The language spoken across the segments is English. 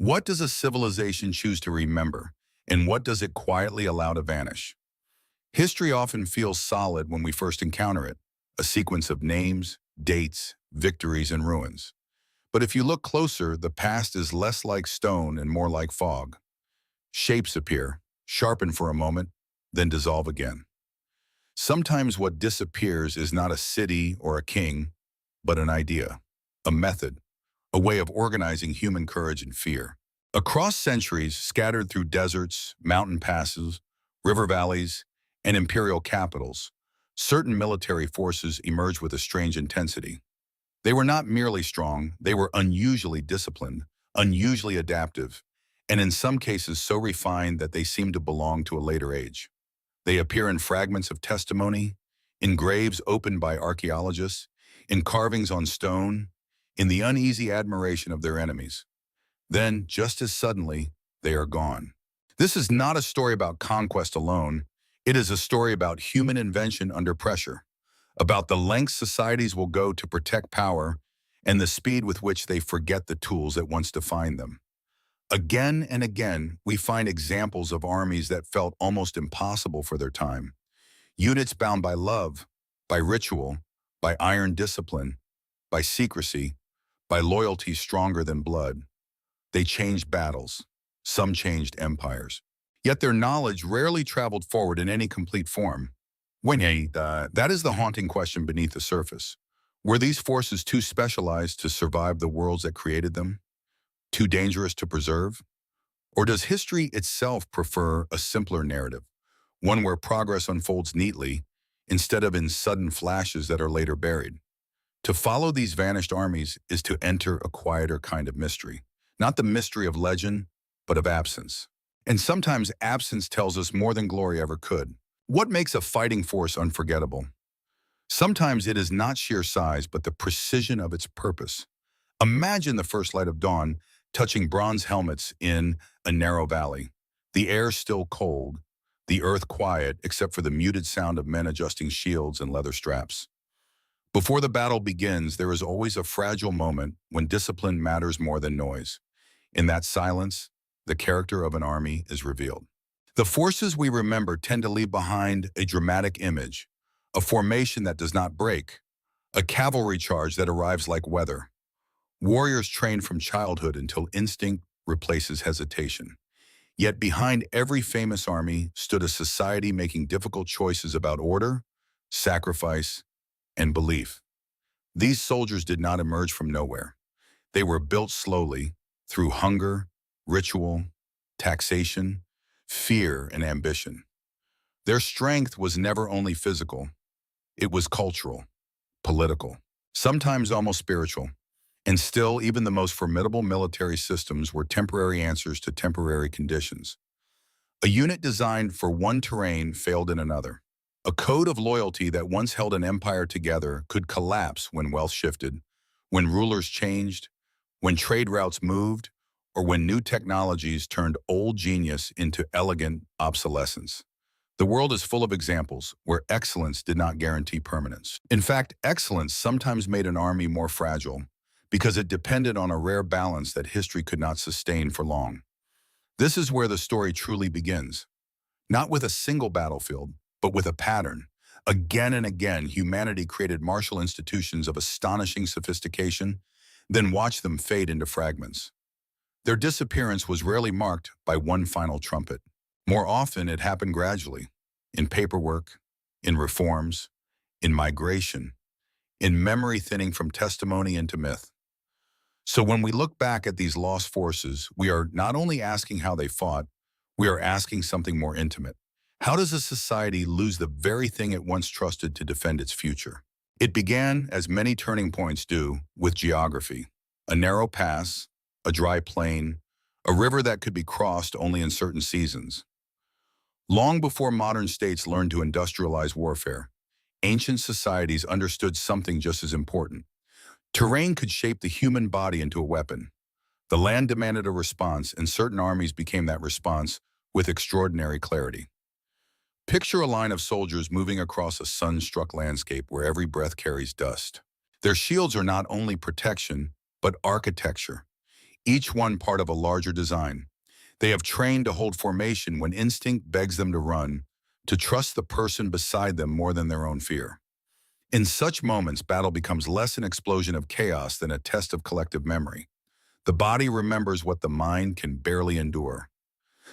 What does a civilization choose to remember, and what does it quietly allow to vanish? History often feels solid when we first encounter it, a sequence of names, dates, victories, and ruins. But if you look closer, the past is less like stone and more like fog. Shapes appear, sharpen for a moment, then dissolve again. Sometimes what disappears is not a city or a king, but an idea, a method, a way of organizing human courage and fear. Across centuries, scattered through deserts, mountain passes, river valleys, and imperial capitals, certain military forces emerged with a strange intensity. They were not merely strong, they were unusually disciplined, unusually adaptive, and in some cases so refined that they seemed to belong to a later age. They appear in fragments of testimony, in graves opened by archaeologists, in carvings on stone, in the uneasy admiration of their enemies. Then, just as suddenly, they are gone. This is not a story about conquest alone. It is a story about human invention under pressure, about the lengths societies will go to protect power and the speed with which they forget the tools that once defined them. Again and again, we find examples of armies that felt almost impossible for their time. Units bound by love, by ritual, by iron discipline, by secrecy, by loyalty stronger than blood. They changed battles. Some changed empires. Yet their knowledge rarely traveled forward in any complete form. That is the haunting question beneath the surface. Were these forces too specialized to survive the worlds that created them? Too dangerous to preserve? Or does history itself prefer a simpler narrative, one where progress unfolds neatly instead of in sudden flashes that are later buried? To follow these vanished armies is to enter a quieter kind of mystery, not the mystery of legend, but of absence. And sometimes absence tells us more than glory ever could. What makes a fighting force unforgettable? Sometimes it is not sheer size, but the precision of its purpose. Imagine the first light of dawn touching bronze helmets in a narrow valley. The air still cold, the earth quiet except for the muted sound of men adjusting shields and leather straps. Before the battle begins, there is always a fragile moment when discipline matters more than noise. In that silence, the character of an army is revealed. The forces we remember tend to leave behind a dramatic image, a formation that does not break, a cavalry charge that arrives like weather. Warriors trained from childhood until instinct replaces hesitation. Yet behind every famous army stood a society making difficult choices about order, sacrifice, and belief. These soldiers did not emerge from nowhere. They were built slowly through hunger, ritual, taxation, fear, and ambition. Their strength was never only physical, it was cultural, political, sometimes almost spiritual. And still, even the most formidable military systems were temporary answers to temporary conditions. A unit designed for one terrain failed in another. A code of loyalty that once held an empire together could collapse when wealth shifted, when rulers changed, when trade routes moved, or when new technologies turned old genius into elegant obsolescence. The world is full of examples where excellence did not guarantee permanence. In fact, excellence sometimes made an army more fragile because it depended on a rare balance that history could not sustain for long. This is where the story truly begins. Not with a single battlefield, but with a pattern. Again and again, humanity created martial institutions of astonishing sophistication, then watched them fade into fragments. Their disappearance was rarely marked by one final trumpet. More often, it happened gradually, in paperwork, in reforms, in migration, in memory thinning from testimony into myth. So when we look back at these lost forces, we are not only asking how they fought, we are asking something more intimate. How does a society lose the very thing it once trusted to defend its future? It began, as many turning points do, with geography. A narrow pass, a dry plain, a river that could be crossed only in certain seasons. Long before modern states learned to industrialize warfare, ancient societies understood something just as important. Terrain could shape the human body into a weapon. The land demanded a response, and certain armies became that response with extraordinary clarity. Picture a line of soldiers moving across a sun-struck landscape where every breath carries dust. Their shields are not only protection, but architecture. each one part of a larger design. They have trained to hold formation when instinct begs them to run, to trust the person beside them more than their own fear. In such moments, battle becomes less an explosion of chaos than a test of collective memory. The body remembers what the mind can barely endure.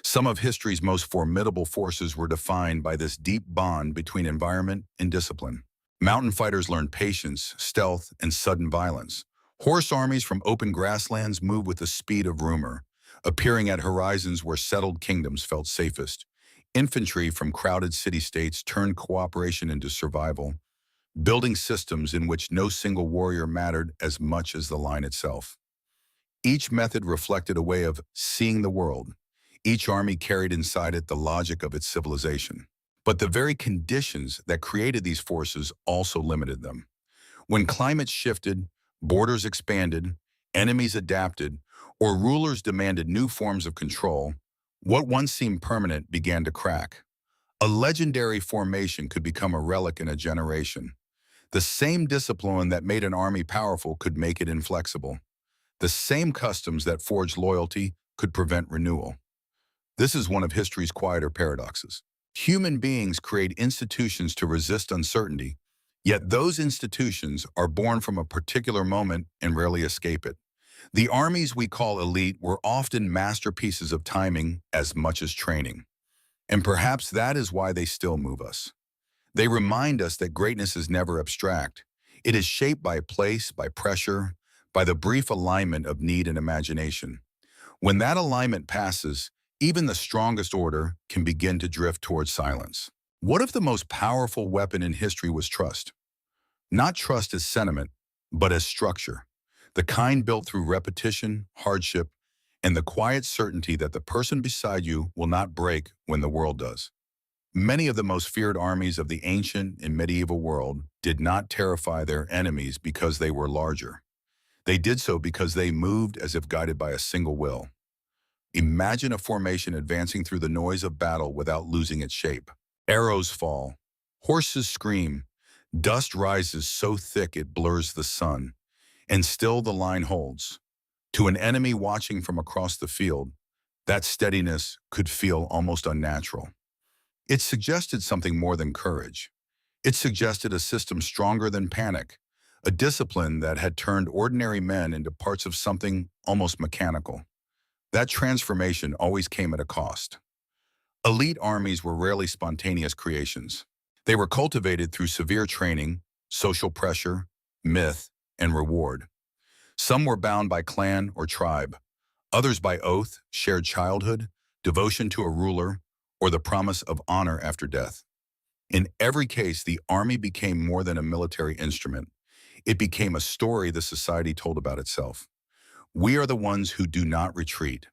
Some of history's most formidable forces were defined by this deep bond between environment and discipline. Mountain fighters learned patience, stealth, and sudden violence. Horse armies from open grasslands moved with the speed of rumor, appearing at horizons where settled kingdoms felt safest. Infantry from crowded city-states turned cooperation into survival, building systems in which no single warrior mattered as much as the line itself. Each method reflected a way of seeing the world. Each army carried inside it the logic of its civilization. But the very conditions that created these forces also limited them. When climates shifted, borders expanded, enemies adapted, or rulers demanded new forms of control, what once seemed permanent began to crack. A legendary formation could become a relic in a generation. The same discipline that made an army powerful could make it inflexible. The same customs that forged loyalty could prevent renewal. This is one of history's quieter paradoxes. Human beings create institutions to resist uncertainty, yet those institutions are born from a particular moment and rarely escape it. The armies we call elite were often masterpieces of timing as much as training. And perhaps that is why they still move us. They remind us that greatness is never abstract. It is shaped by place, by pressure, by the brief alignment of need and imagination. When that alignment passes, even the strongest order can begin to drift towards silence. What if the most powerful weapon in history was trust? Not trust as sentiment, but as structure. The kind built through repetition, hardship, and the quiet certainty that the person beside you will not break when the world does. Many of the most feared armies of the ancient and medieval world did not terrify their enemies because they were larger. They did so because they moved as if guided by a single will. Imagine a formation advancing through the noise of battle without losing its shape. Arrows fall, horses scream, dust rises so thick it blurs the sun, and still the line holds. To an enemy watching from across the field, that steadiness could feel almost unnatural. It suggested something more than courage. It suggested a system stronger than panic, a discipline that had turned ordinary men into parts of something almost mechanical. That transformation always came at a cost. Elite armies were rarely spontaneous creations. They were cultivated through severe training, social pressure, myth, and reward. Some were bound by clan or tribe, others by oath, shared childhood, devotion to a ruler, or the promise of honor after death. In every case, the army became more than a military instrument. It became a story the society told about itself. We are the ones who do not retreat.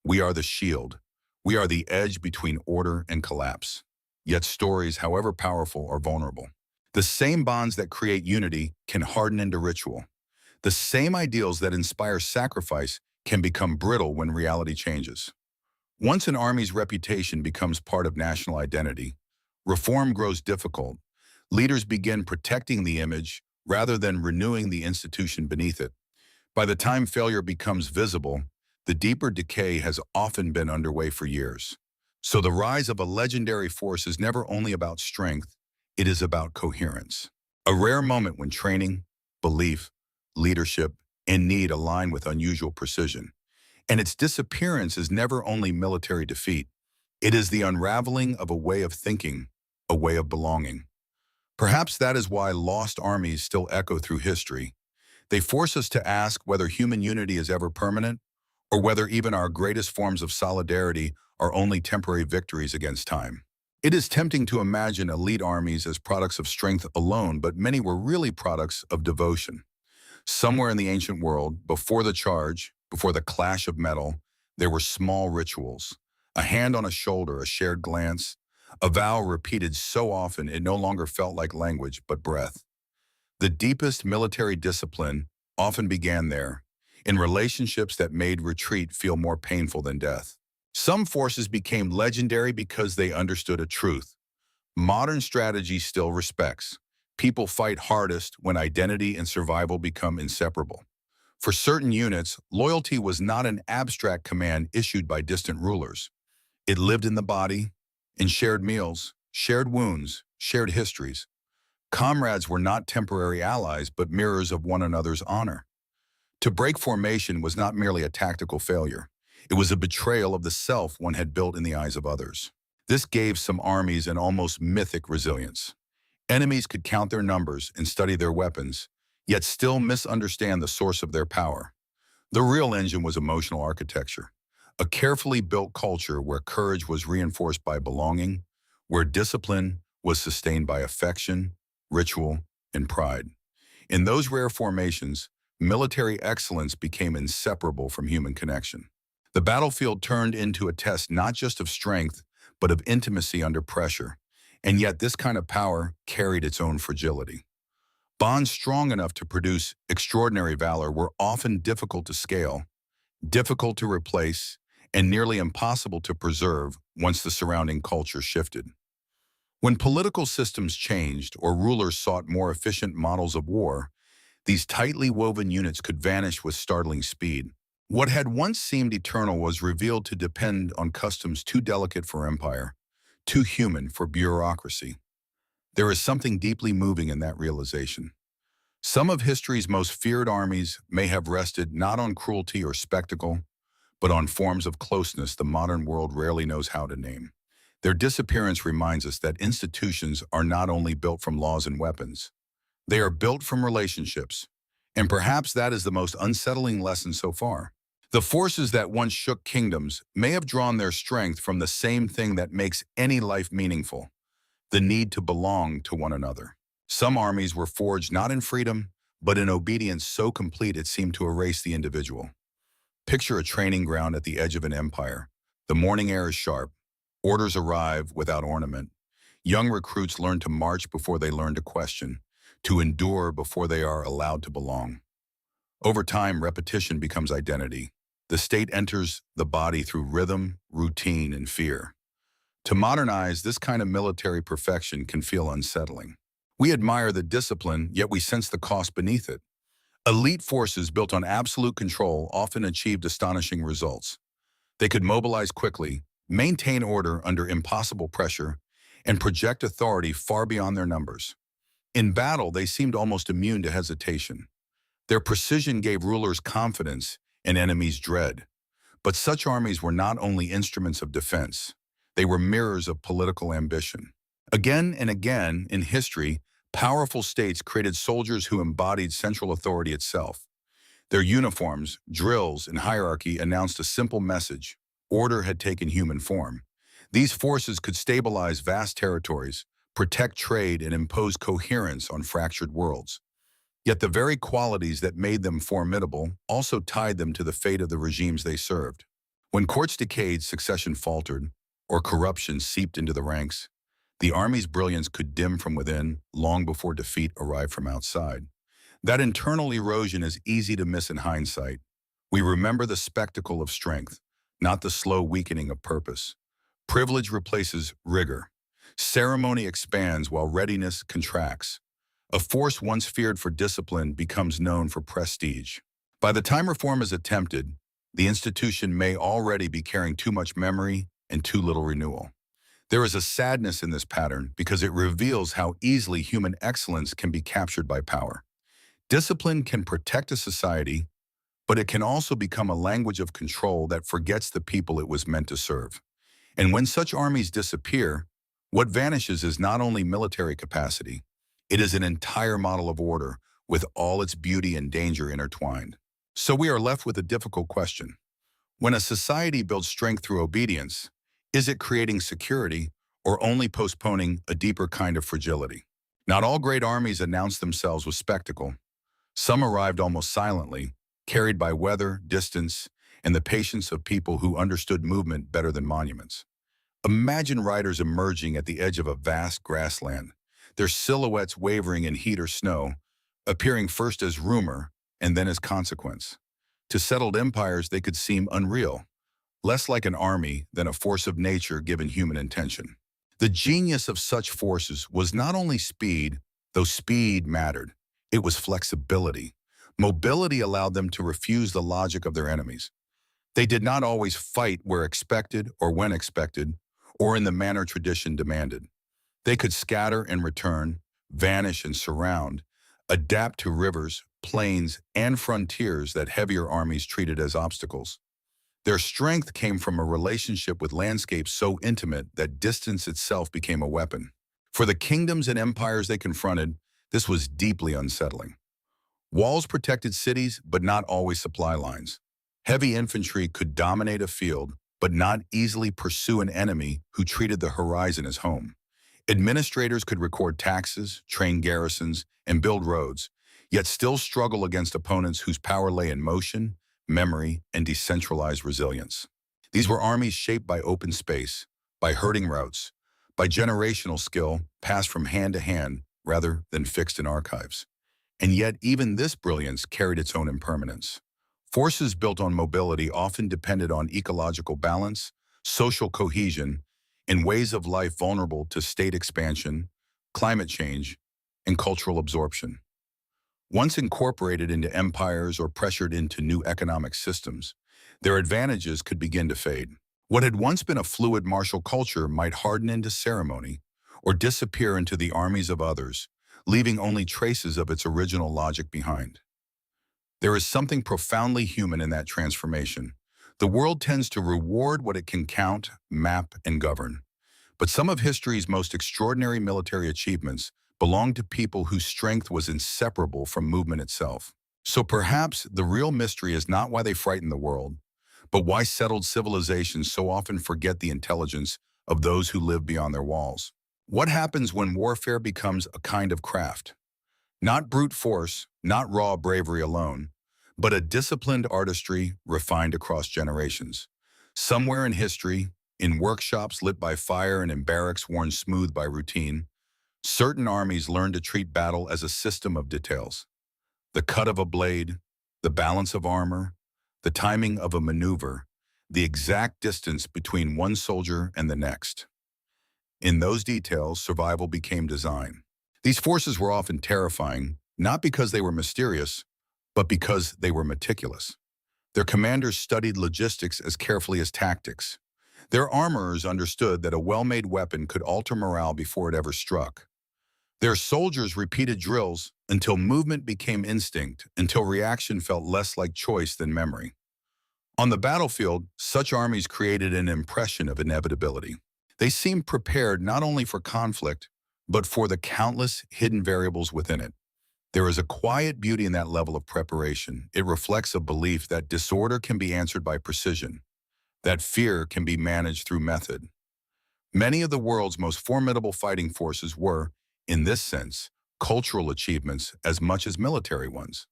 We are the shield. We are the edge between order and collapse. Yet stories, however powerful, are vulnerable. The same bonds that create unity can harden into ritual. The same ideals that inspire sacrifice can become brittle when reality changes. Once an army's reputation becomes part of national identity, reform grows difficult. Leaders begin protecting the image rather than renewing the institution beneath it. By the time failure becomes visible, the deeper decay has often been underway for years. So the rise of a legendary force is never only about strength, it is about coherence. A rare moment when training, belief, leadership, and need align with unusual precision. And its disappearance is never only military defeat. It is the unraveling of a way of thinking, a way of belonging. Perhaps that is why lost armies still echo through history. They force us to ask whether human unity is ever permanent, or whether even our greatest forms of solidarity are only temporary victories against time. It is tempting to imagine elite armies as products of strength alone, but many were really products of devotion. Somewhere in the ancient world, before the charge, before the clash of metal, there were small rituals. A hand on a shoulder, a shared glance, a vow repeated so often it no longer felt like language but breath. The deepest military discipline often began there, in relationships that made retreat feel more painful than death. Some forces became legendary because they understood a truth. Modern strategy still respects. People fight hardest when identity and survival become inseparable. For certain units, loyalty was not an abstract command issued by distant rulers. It lived in the body, in shared meals, shared wounds, shared histories. Comrades were not temporary allies, but mirrors of one another's honor. To break formation was not merely a tactical failure. It was a betrayal of the self one had built in the eyes of others. This gave some armies an almost mythic resilience. Enemies could count their numbers and study their weapons, yet still misunderstand the source of their power. The real engine was emotional architecture, a carefully built culture where courage was reinforced by belonging, where discipline was sustained by affection, ritual, and pride. In those rare formations, military excellence became inseparable from human connection. The battlefield turned into a test not just of strength, but of intimacy under pressure, and yet this kind of power carried its own fragility. Bonds strong enough to produce extraordinary valor were often difficult to scale, difficult to replace, and nearly impossible to preserve once the surrounding culture shifted. When political systems changed or rulers sought more efficient models of war, these tightly woven units could vanish with startling speed. What had once seemed eternal was revealed to depend on customs too delicate for empire, too human for bureaucracy. There is something deeply moving in that realization. Some of history's most feared armies may have rested not on cruelty or spectacle, but on forms of closeness the modern world rarely knows how to name. Their disappearance reminds us that institutions are not only built from laws and weapons, they are built from relationships, and perhaps that is the most unsettling lesson so far. The forces that once shook kingdoms may have drawn their strength from the same thing that makes any life meaningful: the need to belong to one another. Some armies were forged not in freedom, but in obedience so complete it seemed to erase the individual. Picture a training ground at the edge of an empire. The morning air is sharp. Orders arrive without ornament. Young recruits learn to march before they learn to question, to endure before they are allowed to belong. Over time, repetition becomes identity. The state enters the body through rhythm, routine, and fear. To modernize, this kind of military perfection can feel unsettling. We admire the discipline, yet we sense the cost beneath it. Elite forces built on absolute control often achieved astonishing results. They could mobilize quickly, maintain order under impossible pressure, and project authority far beyond their numbers. In battle, they seemed almost immune to hesitation. Their precision gave rulers confidence and enemies dread. But such armies were not only instruments of defense, they were mirrors of political ambition. Again and again in history, powerful states created soldiers who embodied central authority itself. Their uniforms, drills, and hierarchy announced a simple message: order had taken human form. These forces could stabilize vast territories, protect trade, and impose coherence on fractured worlds. Yet the very qualities that made them formidable also tied them to the fate of the regimes they served. When courts decayed, succession faltered, or corruption seeped into the ranks, the army's brilliance could dim from within long before defeat arrived from outside. That internal erosion is easy to miss in hindsight. We remember the spectacle of strength, not the slow weakening of purpose. Privilege replaces rigor. Ceremony expands while readiness contracts. A force once feared for discipline becomes known for prestige. By the time reform is attempted, the institution may already be carrying too much memory and too little renewal. There is a sadness in this pattern because it reveals how easily human excellence can be captured by power. Discipline can protect a society, but it can also become a language of control that forgets the people it was meant to serve. And when such armies disappear, what vanishes is not only military capacity, it is an entire model of order with all its beauty and danger intertwined. So we are left with a difficult question. When a society builds strength through obedience, is it creating security or only postponing a deeper kind of fragility? Not all great armies announced themselves with spectacle. Some arrived almost silently, carried by weather, distance, and the patience of people who understood movement better than monuments. Imagine riders emerging at the edge of a vast grassland, their silhouettes wavering in heat or snow, appearing first as rumor and then as consequence. To settled empires, they could seem unreal, less like an army than a force of nature given human intention. The genius of such forces was not only speed, though speed mattered. It was flexibility. Mobility allowed them to refuse the logic of their enemies. They did not always fight where expected or when expected, or in the manner tradition demanded. They could scatter and return, vanish and surround, adapt to rivers, plains, and frontiers that heavier armies treated as obstacles. Their strength came from a relationship with landscapes so intimate that distance itself became a weapon. For the kingdoms and empires they confronted, this was deeply unsettling. Walls protected cities, but not always supply lines. Heavy infantry could dominate a field, but not easily pursue an enemy who treated the horizon as home. Administrators could record taxes, train garrisons, and build roads, yet still struggle against opponents whose power lay in motion, memory, and decentralized resilience. These were armies shaped by open space, by herding routes, by generational skill passed from hand to hand rather than fixed in archives. And yet even this brilliance carried its own impermanence. Forces built on mobility often depended on ecological balance, social cohesion, and ways of life vulnerable to state expansion, climate change, and cultural absorption. Once incorporated into empires or pressured into new economic systems, their advantages could begin to fade. What had once been a fluid martial culture might harden into ceremony or disappear into the armies of others, leaving only traces of its original logic behind. There is something profoundly human in that transformation. The world tends to reward what it can count, map, and govern. But some of history's most extraordinary military achievements belong to people whose strength was inseparable from movement itself. So perhaps the real mystery is not why they frighten the world, but why settled civilizations so often forget the intelligence of those who live beyond their walls. What happens when warfare becomes a kind of craft? Not brute force, not raw bravery alone, but a disciplined artistry refined across generations. Somewhere in history, in workshops lit by fire and in barracks worn smooth by routine, certain armies learned to treat battle as a system of details. The cut of a blade, the balance of armor, the timing of a maneuver, the exact distance between one soldier and the next. In those details, survival became design. These forces were often terrifying, not because they were mysterious, but because they were meticulous. Their commanders studied logistics as carefully as tactics. Their armorers understood that a well-made weapon could alter morale before it ever struck. Their soldiers repeated drills until movement became instinct, until reaction felt less like choice than memory. On the battlefield, such armies created an impression of inevitability. They seemed prepared not only for conflict, but for the countless hidden variables within it. There is a quiet beauty in that level of preparation. It reflects a belief that disorder can be answered by precision, that fear can be managed through method. Many of the world's most formidable fighting forces were, in this sense, cultural achievements as much as military ones.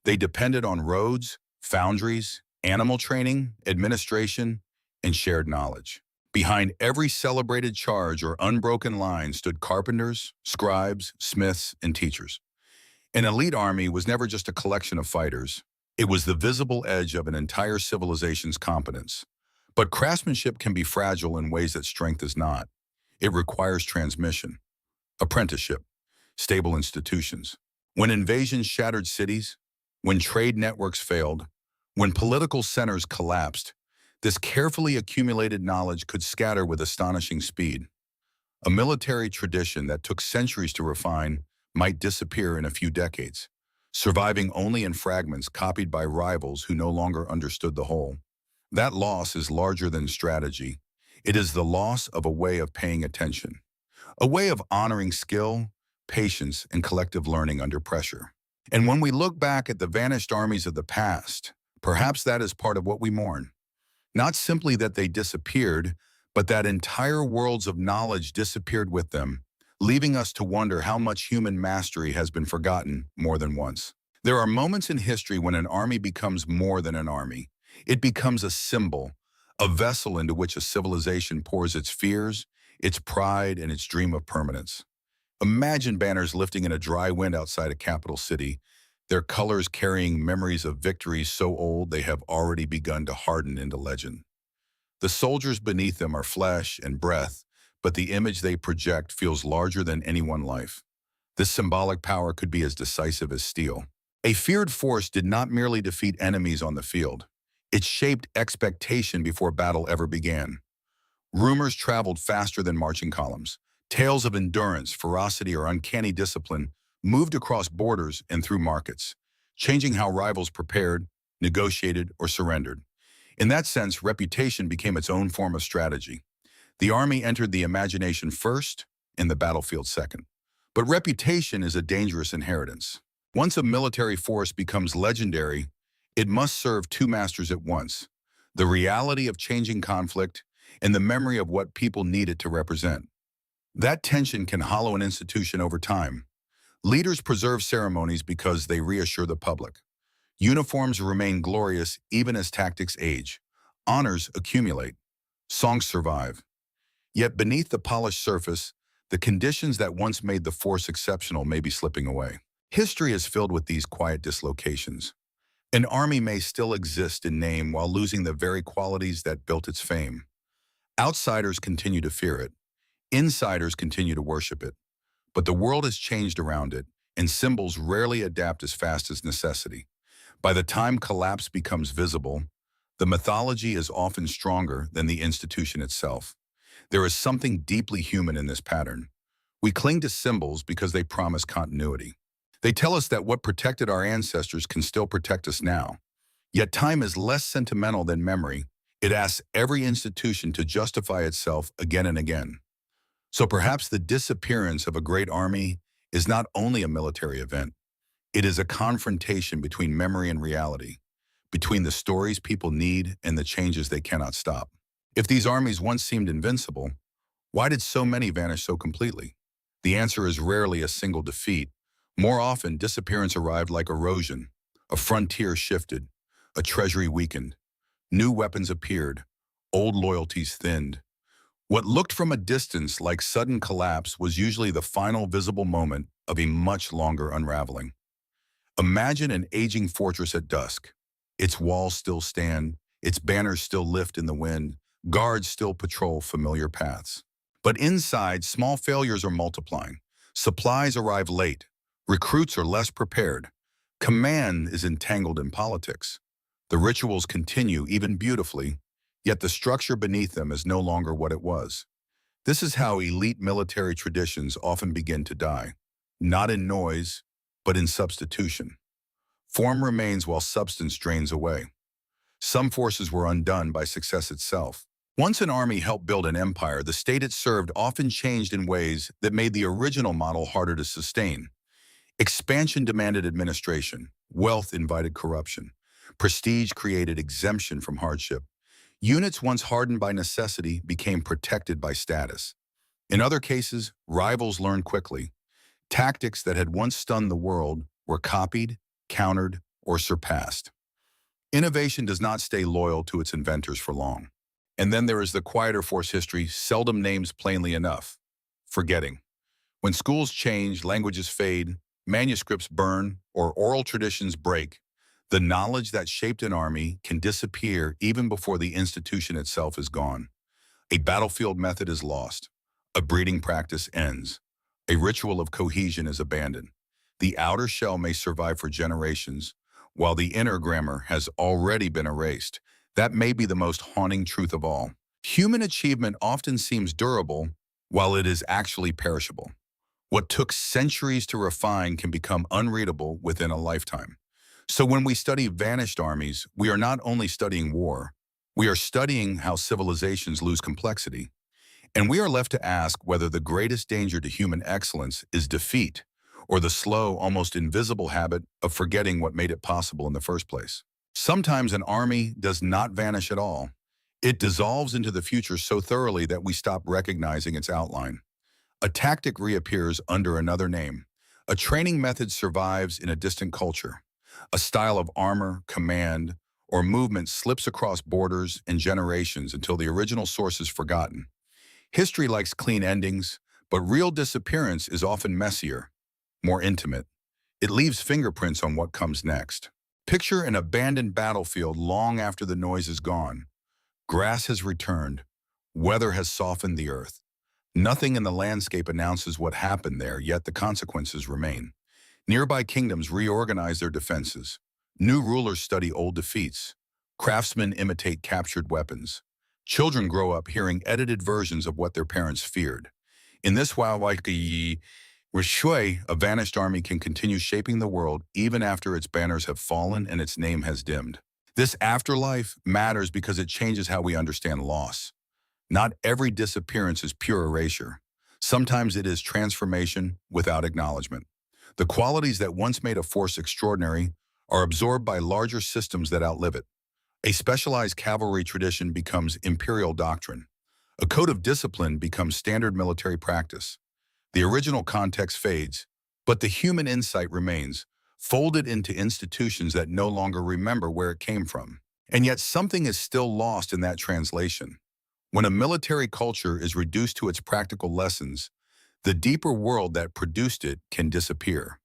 They depended on roads, foundries, animal training, administration, and shared knowledge. Behind every celebrated charge or unbroken line stood carpenters, scribes, smiths, and teachers. An elite army was never just a collection of fighters. It was the visible edge of an entire civilization's competence. But craftsmanship can be fragile in ways that strength is not. It requires transmission, apprenticeship, stable institutions. When invasions shattered cities, when trade networks failed, when political centers collapsed, this carefully accumulated knowledge could scatter with astonishing speed. A military tradition that took centuries to refine might disappear in a few decades, surviving only in fragments copied by rivals who no longer understood the whole. That loss is larger than strategy. It is the loss of a way of paying attention, a way of honoring skill, patience, and collective learning under pressure. And when we look back at the vanished armies of the past, perhaps that is part of what we mourn. Not simply that they disappeared, but that entire worlds of knowledge disappeared with them, leaving us to wonder how much human mastery has been forgotten more than once. There are moments in history when an army becomes more than an army. It becomes a symbol, a vessel into which a civilization pours its fears, its pride, and its dream of permanence. Imagine banners lifting in a dry wind outside a capital city, their colors carrying memories of victories so old they have already begun to harden into legend. The soldiers beneath them are flesh and breath, but the image they project feels larger than any one life. This symbolic power could be as decisive as steel. A feared force did not merely defeat enemies on the field. It shaped expectation before battle ever began. Rumors traveled faster than marching columns. Tales of endurance, ferocity, or uncanny discipline moved across borders and through markets, changing how rivals prepared, negotiated, or surrendered. In that sense, reputation became its own form of strategy. The army entered the imagination first and the battlefield second. But reputation is a dangerous inheritance. Once a military force becomes legendary, it must serve two masters at once: the reality of changing conflict and the memory of what people need it to represent. That tension can hollow an institution over time. Leaders preserve ceremonies because they reassure the public. Uniforms remain glorious even as tactics age. Honors accumulate. Songs survive. Yet beneath the polished surface, the conditions that once made the force exceptional may be slipping away. History is filled with these quiet dislocations. An army may still exist in name while losing the very qualities that built its fame. Outsiders continue to fear it. Insiders continue to worship it. But the world has changed around it, and symbols rarely adapt as fast as necessity. By the time collapse becomes visible, the mythology is often stronger than the institution itself. There is something deeply human in this pattern. We cling to symbols because they promise continuity. They tell us that what protected our ancestors can still protect us now. Yet time is less sentimental than memory. It asks every institution to justify itself again and again. So perhaps the disappearance of a great army is not only a military event. It is a confrontation between memory and reality, between the stories people need and the changes they cannot stop. If these armies once seemed invincible, why did so many vanish so completely? The answer is rarely a single defeat. More often, disappearance arrived like erosion. A frontier shifted, a treasury weakened, new weapons appeared, old loyalties thinned. What looked from a distance like sudden collapse was usually the final visible moment of a much longer unraveling. Imagine an aging fortress at dusk. Its walls still stand, its banners still lift in the wind, guards still patrol familiar paths. But inside, small failures are multiplying. Supplies arrive late. Recruits are less prepared. Command is entangled in politics. The rituals continue, even beautifully, yet the structure beneath them is no longer what it was. This is how elite military traditions often begin to die, not in noise, but in substitution. Form remains while substance drains away. Some forces were undone by success itself. Once an army helped build an empire, the state it served often changed in ways that made the original model harder to sustain. Expansion demanded administration. Wealth invited corruption. Prestige created exemption from hardship. Units once hardened by necessity became protected by status. In other cases, rivals learned quickly. Tactics that had once stunned the world were copied, countered, or surpassed. Innovation does not stay loyal to its inventors for long. And then there is the quieter force history seldom names plainly enough: forgetting. When schools change, languages fade, manuscripts burn, or oral traditions break, the knowledge that shaped an army can disappear even before the institution itself is gone. A battlefield method is lost. A breeding practice ends. A ritual of cohesion is abandoned. The outer shell may survive for generations, while the inner grammar has already been erased. That may be the most haunting truth of all. Human achievement often seems durable, while it is actually perishable. What took centuries to refine can become unreadable within a lifetime. So when we study vanished armies, we are not only studying war, we are studying how civilizations lose complexity. And we are left to ask whether the greatest danger to human excellence is defeat, or the slow, almost invisible habit of forgetting what made it possible in the first place. Sometimes an army does not vanish at all. It dissolves into the future so thoroughly that we stop recognizing its outline. A tactic reappears under another name. A training method survives in a distant culture. A style of armor, command, or movement slips across borders and generations until the original source is forgotten. History likes clean endings, but real disappearance is often messier, more intimate. It leaves fingerprints on what comes next. Picture an abandoned battlefield long after the noise is gone. Grass has returned. Weather has softened the earth. Nothing in the landscape announces what happened there, yet the consequences remain. Nearby kingdoms reorganize their defenses. New rulers study old defeats. Craftsmen imitate captured weapons. Children grow up hearing edited versions of what their parents feared. In this Wawaiki Rishui, a vanished army can continue shaping the world even after its banners have fallen and its name has dimmed. This afterlife matters because it changes how we understand loss. Not every disappearance is pure erasure. Sometimes it is transformation without acknowledgement. The qualities that once made a force extraordinary are absorbed by larger systems that outlive it. A specialized cavalry tradition becomes imperial doctrine. A code of discipline becomes standard military practice. The original context fades, but the human insight remains, folded into institutions that no longer remember where it came from. And yet something is still lost in that translation. When a military culture is reduced to its practical lessons, the deeper world that produced it can disappear.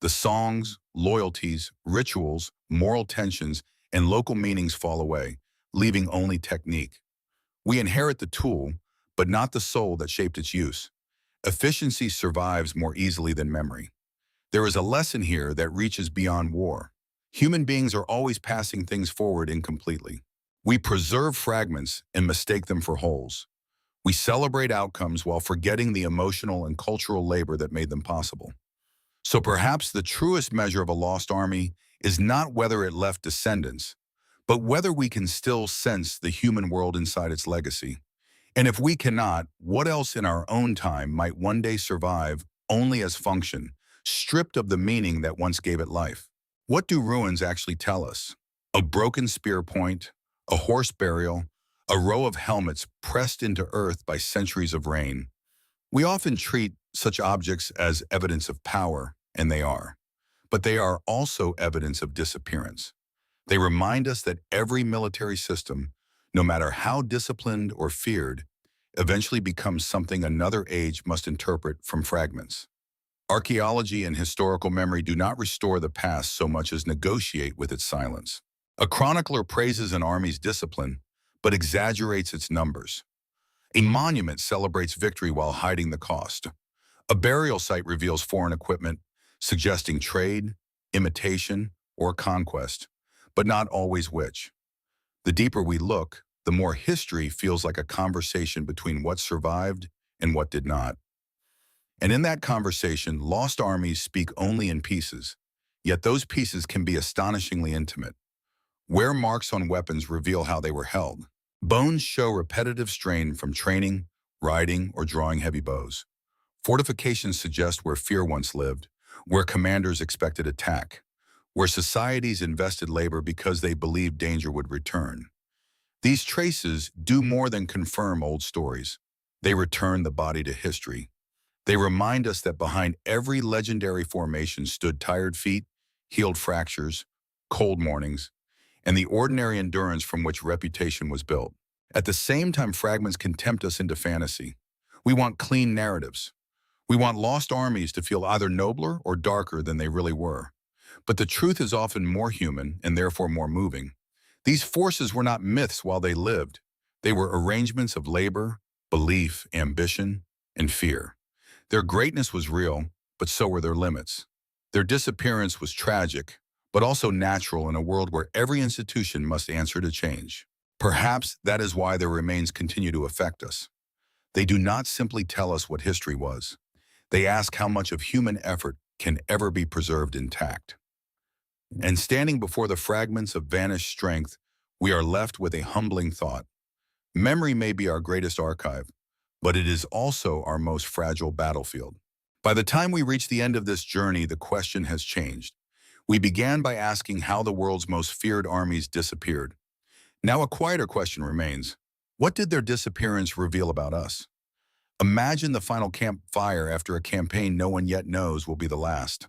The songs, loyalties, rituals, moral tensions, and local meanings fall away, leaving only technique. We inherit the tool, but not the soul that shaped its use. Efficiency survives more easily than memory. There is a lesson here that reaches beyond war. Human beings are always passing things forward incompletely. We preserve fragments and mistake them for wholes. We celebrate outcomes while forgetting the emotional and cultural labor that made them possible. So perhaps the truest measure of a lost army is not whether it left descendants, but whether we can still sense the human world inside its legacy. And if we cannot, what else in our own time might one day survive only as function, stripped of the meaning that once gave it life? What do ruins actually tell us? A broken spear point, a horse burial, a row of helmets pressed into earth by centuries of rain. We often treat such objects as evidence of power, and they are. But they are also evidence of disappearance. They remind us that every military system, no matter how disciplined or feared, eventually becomes something another age must interpret from fragments. Archaeology and historical memory do not restore the past so much as negotiate with its silence. A chronicler praises an army's discipline, but exaggerates its numbers. A monument celebrates victory while hiding the cost. A burial site reveals foreign equipment, suggesting trade, imitation, or conquest, but not always which. The deeper we look, the more history feels like a conversation between what survived and what did not. And in that conversation, lost armies speak only in pieces, yet those pieces can be astonishingly intimate. Wear marks on weapons reveal how they were held. Bones show repetitive strain from training, riding, or drawing heavy bows. Fortifications suggest where fear once lived, where commanders expected attack, where societies invested labor because they believed danger would return. These traces do more than confirm old stories. They return the body to history. They remind us that behind every legendary formation stood tired feet, healed fractures, cold mornings, and the ordinary endurance from which reputation was built. At the same time, fragments can tempt us into fantasy. We want clean narratives. We want lost armies to feel either nobler or darker than they really were. But the truth is often more human and therefore more moving. These forces were not myths while they lived. They were arrangements of labor, belief, ambition, and fear. Their greatness was real, but so were their limits. Their disappearance was tragic, but also natural in a world where every institution must answer to change. Perhaps that is why their remains continue to affect us. They do not simply tell us what history was. They ask how much of human effort can ever be preserved intact. And standing before the fragments of vanished strength, we are left with a humbling thought. Memory may be our greatest archive, but it is also our most fragile battlefield. By the time we reach the end of this journey, the question has changed. We began by asking how the world's most feared armies disappeared. Now a quieter question remains. What did their disappearance reveal about us? Imagine the final campfire after a campaign no one yet knows will be the last.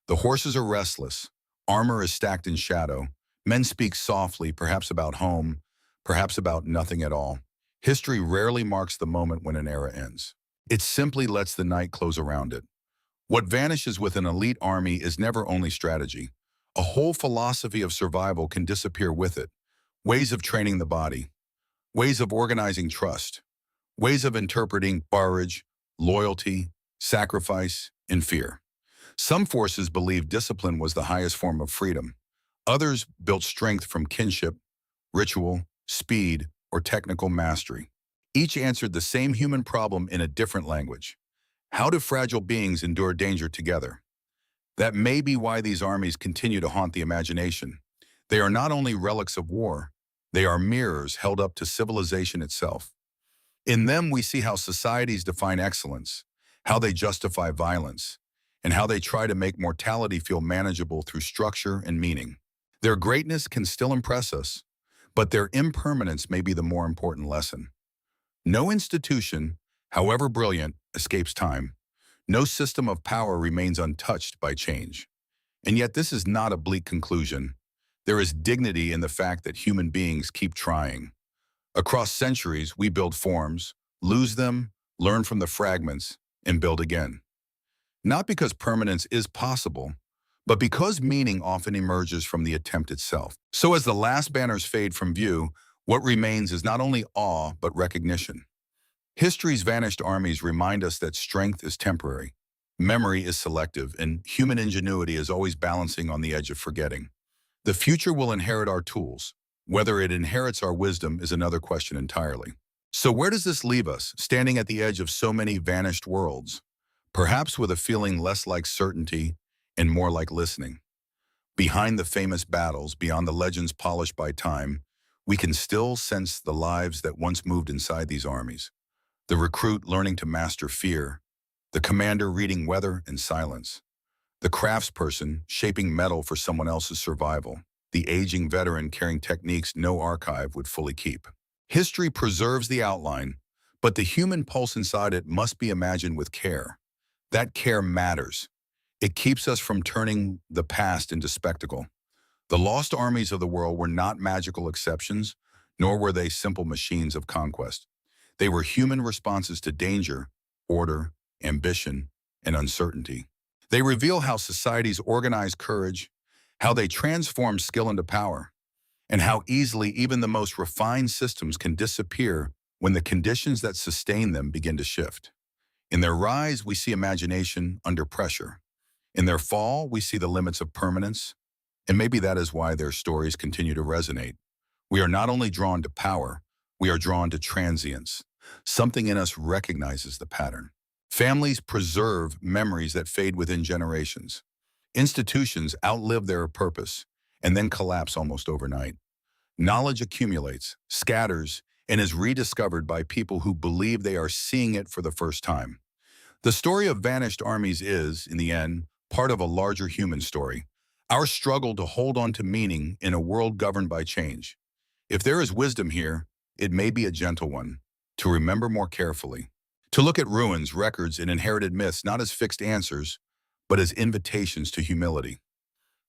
The horses are restless. Armor is stacked in shadow. Men speak softly, perhaps about home, perhaps about nothing at all. History rarely marks the moment when an era ends. It simply lets the night close around it. What vanishes with an elite army is never only strategy. A whole philosophy of survival can disappear with it. Ways of training the body, ways of organizing trust, ways of interpreting courage, loyalty, sacrifice, and fear. Some forces believed discipline was the highest form of freedom. Others built strength from kinship, ritual, speed, or technical mastery. Each answered the same human problem in a different language. How do fragile beings endure danger together? That may be why these armies continue to haunt the imagination. They are not only relics of war, they are mirrors held up to civilization itself. In them, we see how societies define excellence, how they justify violence, and how they try to make mortality feel manageable through structure and meaning. Their greatness can still impress us, but their impermanence may be the more important lesson. No institution, however brilliant, escapes time. No system of power remains untouched by change. And yet this is not a bleak conclusion. There is dignity in the fact that human beings keep trying. Across centuries, we build forms, lose them, learn from the fragments, and build again. Not because permanence is possible, but because meaning often emerges from the attempt itself. So as the last banners fade from view, what remains is not only awe, but recognition. History's vanished armies remind us that strength is temporary, memory is selective, and human ingenuity is always balancing on the edge of forgetting. The future will inherit our tools. Whether it inherits our wisdom is another question entirely. So where does this leave us, standing at the edge of so many vanished worlds? Perhaps with a feeling less like certainty and more like listening. Behind the famous battles, beyond the legends polished by time, we can still sense the lives that once moved inside these armies. The recruit learning to master fear, the commander reading weather and silence, the craftsperson shaping metal for someone else's survival, the aging veteran carrying techniques no archive would fully keep. History preserves the outline, but the human pulse inside it must be imagined with care. That care matters. It keeps us from turning the past into spectacle. The lost armies of the world were not magical exceptions, nor were they simple machines of conquest. They were human responses to danger, order, ambition, and uncertainty. They reveal how societies organize courage, how they transform skill into power, and how easily even the most refined systems can disappear when the conditions that sustain them begin to shift. In their rise, we see imagination under pressure. In their fall, we see the limits of permanence, and maybe that is why their stories continue to resonate. We are not only drawn to power, we are drawn to transience. Something in us recognizes the pattern. Families preserve memories that fade within generations. Institutions outlive their purpose and then collapse almost overnight. Knowledge accumulates, scatters, and is rediscovered by people who believe they are seeing it for the first time. The story of vanished armies is, in the end, part of a larger human story. Our struggle to hold on to meaning in a world governed by change. If there is wisdom here, it may be a gentle one, to remember more carefully. To look at ruins, records, and inherited myths not as fixed answers, but as invitations to humility.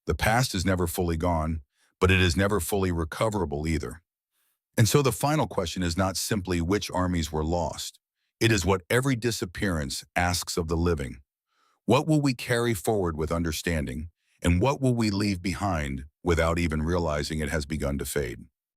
The past is never fully gone, but it is never fully recoverable either. And so the final question is not simply which armies were lost. It is what every disappearance asks of the living. What will we carry forward with understanding, and what will we leave behind without even realizing it has begun to fade?